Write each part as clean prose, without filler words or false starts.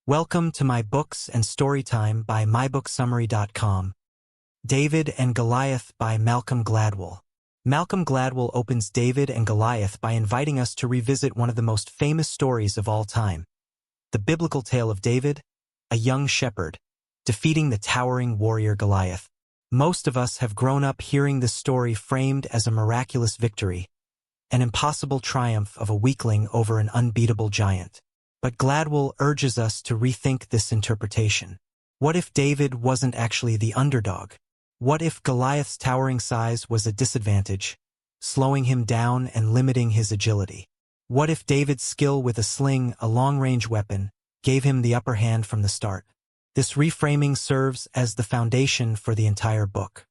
Welcome to My Books and Storytime by Mybooksandstorytime. David and Goliath by Malcolm Gladwell. Malcolm Gladwell opens David and Goliath by inviting us to revisit one of the most famous stories of all time. The biblical tale of David, a young shepherd, defeating the towering warrior Goliath. Most of us have grown up hearing this story framed as a miraculous victory, an impossible triumph of a weakling over an unbeatable giant. But Gladwell urges us to rethink this interpretation. What if David wasn't actually the underdog? What if Goliath's towering size was a disadvantage, slowing him down and limiting his agility? What if David's skill with a sling, a long-range weapon, gave him the upper hand from the start? This reframing serves as the foundation for the entire book.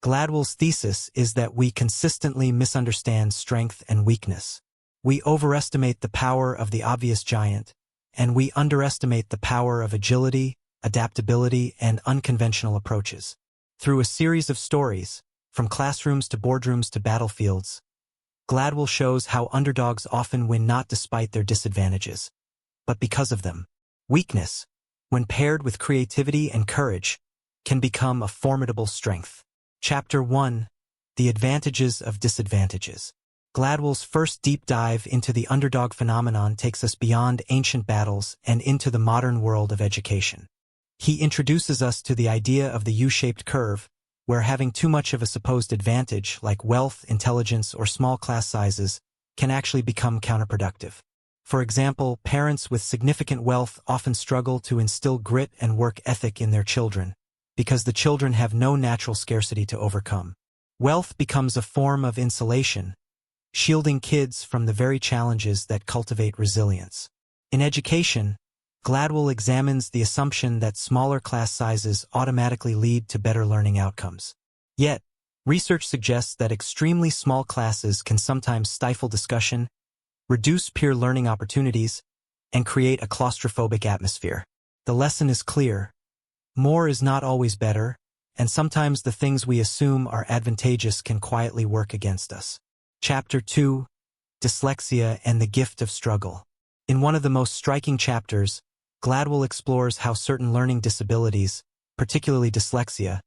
Gladwell's thesis is that we consistently misunderstand strength and weakness. We overestimate the power of the obvious giant, and we underestimate the power of agility, adaptability, and unconventional approaches. Through a series of stories, from classrooms to boardrooms to battlefields, Gladwell shows how underdogs often win not despite their disadvantages, but because of them. Weakness, when paired with creativity and courage, can become a formidable strength. Chapter 1: The Advantages of Disadvantages. Gladwell's first deep dive into the underdog phenomenon takes us beyond ancient battles and into the modern world of education. He introduces us to the idea of the U-shaped curve, where having too much of a supposed advantage, like wealth, intelligence, or small class sizes, can actually become counterproductive. For example, parents with significant wealth often struggle to instill grit and work ethic in their children, because the children have no natural scarcity to overcome. Wealth becomes a form of insulation, shielding kids from the very challenges that cultivate resilience. In education, Gladwell examines the assumption that smaller class sizes automatically lead to better learning outcomes. Yet, research suggests that extremely small classes can sometimes stifle discussion, reduce peer learning opportunities, and create a claustrophobic atmosphere. The lesson is clear. More is not always better, and sometimes the things we assume are advantageous can quietly work against us. Chapter 2: Dyslexia and the Gift of Struggle. In one of the most striking chapters, Gladwell explores how certain learning disabilities, particularly dyslexia,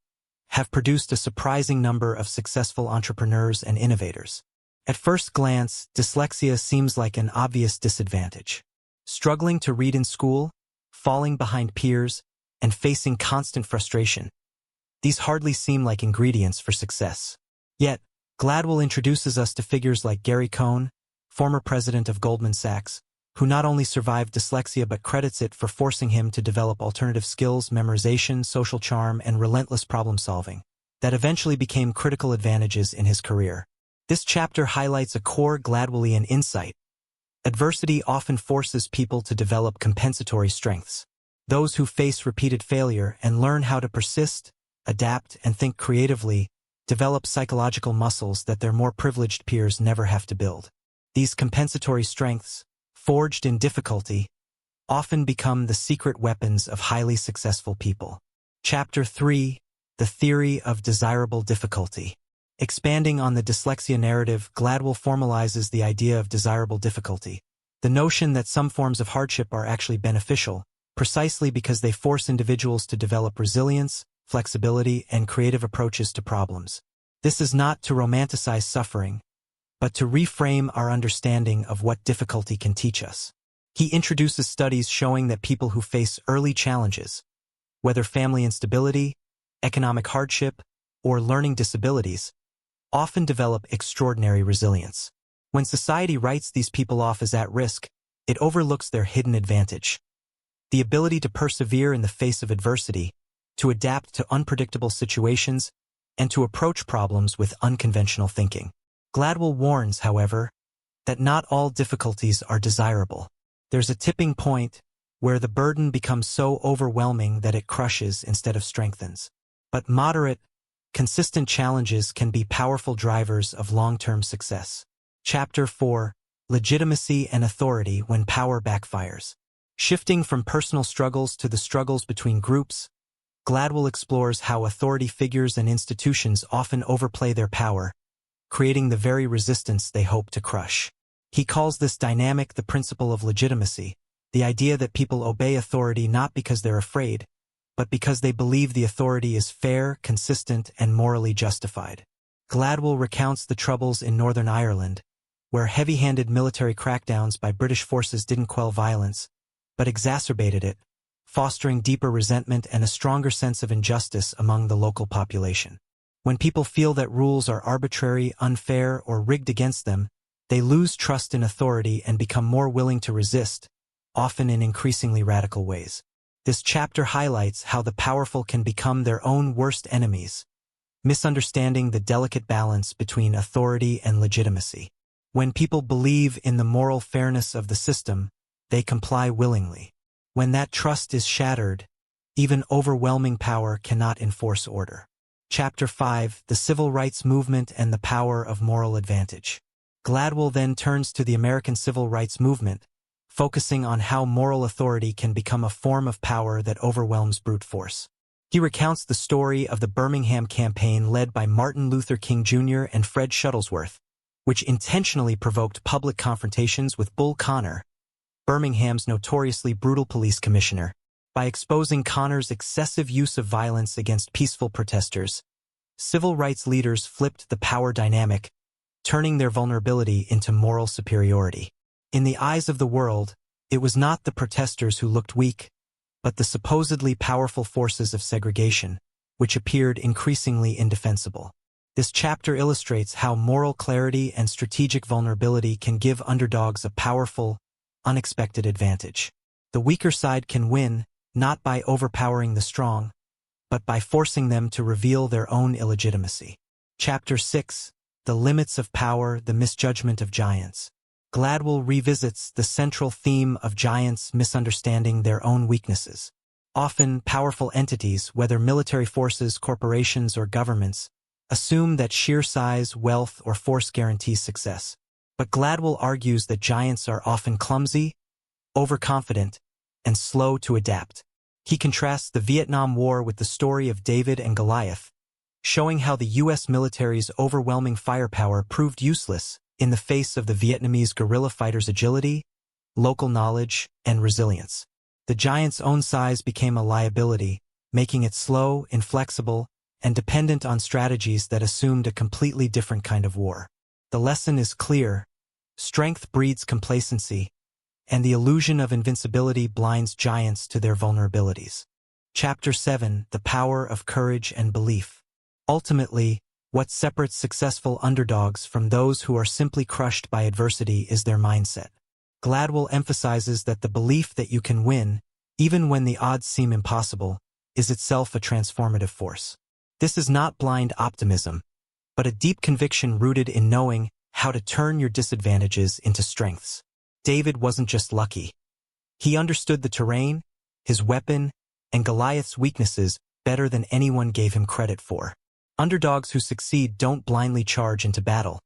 have produced a surprising number of successful entrepreneurs and innovators. At first glance, dyslexia seems like an obvious disadvantage. Struggling to read in school, falling behind peers, and facing constant frustration. These hardly seem like ingredients for success. Yet, Gladwell introduces us to figures like Gary Cohn, former president of Goldman Sachs, who not only survived dyslexia but credits it for forcing him to develop alternative skills, memorization, social charm, and relentless problem-solving that eventually became critical advantages in his career. This chapter highlights a core Gladwellian insight. Adversity often forces people to develop compensatory strengths. Those who face repeated failure and learn how to persist, adapt, and think creatively develop psychological muscles that their more privileged peers never have to build. These compensatory strengths, forged in difficulty, often become the secret weapons of highly successful people. Chapter 3: The Theory of Desirable Difficulty. Expanding on the dyslexia narrative, Gladwell formalizes the idea of desirable difficulty, the notion that some forms of hardship are actually beneficial, precisely because they force individuals to develop resilience, flexibility, and creative approaches to problems. This is not to romanticize suffering, but to reframe our understanding of what difficulty can teach us. He introduces studies showing that people who face early challenges, whether family instability, economic hardship, or learning disabilities, often develop extraordinary resilience. When society writes these people off as at risk, it overlooks their hidden advantage: the ability to persevere in the face of adversity, to adapt to unpredictable situations, and to approach problems with unconventional thinking. Gladwell warns, however, that not all difficulties are desirable. There's a tipping point where the burden becomes so overwhelming that it crushes instead of strengthens. But moderate, consistent challenges can be powerful drivers of long-term success. Chapter 4: Legitimacy and Authority when Power Backfires. Shifting from personal struggles to the struggles between groups, Gladwell explores how authority figures and institutions often overplay their power, creating the very resistance they hope to crush. He calls this dynamic the principle of legitimacy, the idea that people obey authority not because they're afraid, but because they believe the authority is fair, consistent, and morally justified. Gladwell recounts the troubles in Northern Ireland, where heavy-handed military crackdowns by British forces didn't quell violence, but exacerbated it, fostering deeper resentment and a stronger sense of injustice among the local population. When people feel that rules are arbitrary, unfair, or rigged against them, they lose trust in authority and become more willing to resist, often in increasingly radical ways. This chapter highlights how the powerful can become their own worst enemies, misunderstanding the delicate balance between authority and legitimacy. When people believe in the moral fairness of the system, they comply willingly. When that trust is shattered, even overwhelming power cannot enforce order. Chapter 5: The Civil Rights Movement and the Power of Moral Advantage. Gladwell then turns to the American Civil Rights Movement, focusing on how moral authority can become a form of power that overwhelms brute force. He recounts the story of the Birmingham campaign led by Martin Luther King Jr. and Fred Shuttlesworth, which intentionally provoked public confrontations with Bull Connor, Birmingham's notoriously brutal police commissioner. By exposing Connor's excessive use of violence against peaceful protesters, civil rights leaders flipped the power dynamic, turning their vulnerability into moral superiority. In the eyes of the world, it was not the protesters who looked weak, but the supposedly powerful forces of segregation, which appeared increasingly indefensible. This chapter illustrates how moral clarity and strategic vulnerability can give underdogs a powerful, unexpected advantage. The weaker side can win, not by overpowering the strong, but by forcing them to reveal their own illegitimacy. Chapter 6: The Limits of Power, the Misjudgment of Giants. Gladwell revisits the central theme of giants misunderstanding their own weaknesses. Often, powerful entities, whether military forces, corporations, or governments, assume that sheer size, wealth, or force guarantees success. But Gladwell argues that giants are often clumsy, overconfident, and slow to adapt. He contrasts the Vietnam War with the story of David and Goliath, showing how the U.S. military's overwhelming firepower proved useless in the face of the Vietnamese guerrilla fighters' agility, local knowledge, and resilience. The giant's own size became a liability, making it slow, inflexible, and dependent on strategies that assumed a completely different kind of war. The lesson is clear: strength breeds complacency, and the illusion of invincibility blinds giants to their vulnerabilities. Chapter 7: The Power of Courage and Belief. Ultimately, what separates successful underdogs from those who are simply crushed by adversity is their mindset. Gladwell emphasizes that the belief that you can win, even when the odds seem impossible, is itself a transformative force. This is not blind optimism, but a deep conviction rooted in knowing how to turn your disadvantages into strengths. David wasn't just lucky. He understood the terrain, his weapon, and Goliath's weaknesses better than anyone gave him credit for. Underdogs who succeed don't blindly charge into battle.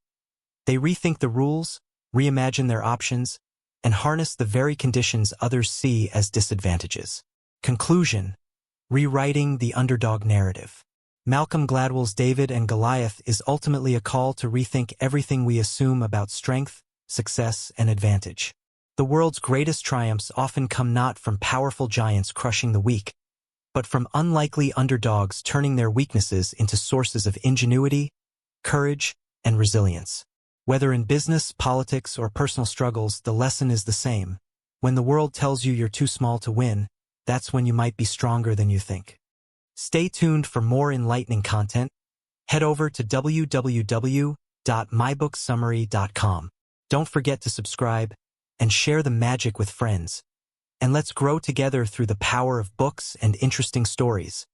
They rethink the rules, reimagine their options, and harness the very conditions others see as disadvantages. Conclusion: rewriting the underdog narrative. Malcolm Gladwell's David and Goliath is ultimately a call to rethink everything we assume about strength, success, and advantage. The world's greatest triumphs often come not from powerful giants crushing the weak, but from unlikely underdogs turning their weaknesses into sources of ingenuity, courage, and resilience. Whether in business, politics, or personal struggles, the lesson is the same. When the world tells you you're too small to win, that's when you might be stronger than you think. Stay tuned for more enlightening content. Head over to www.mybooksandstorytime.com. Don't forget to subscribe and share the magic with friends. And let's grow together through the power of books and interesting stories.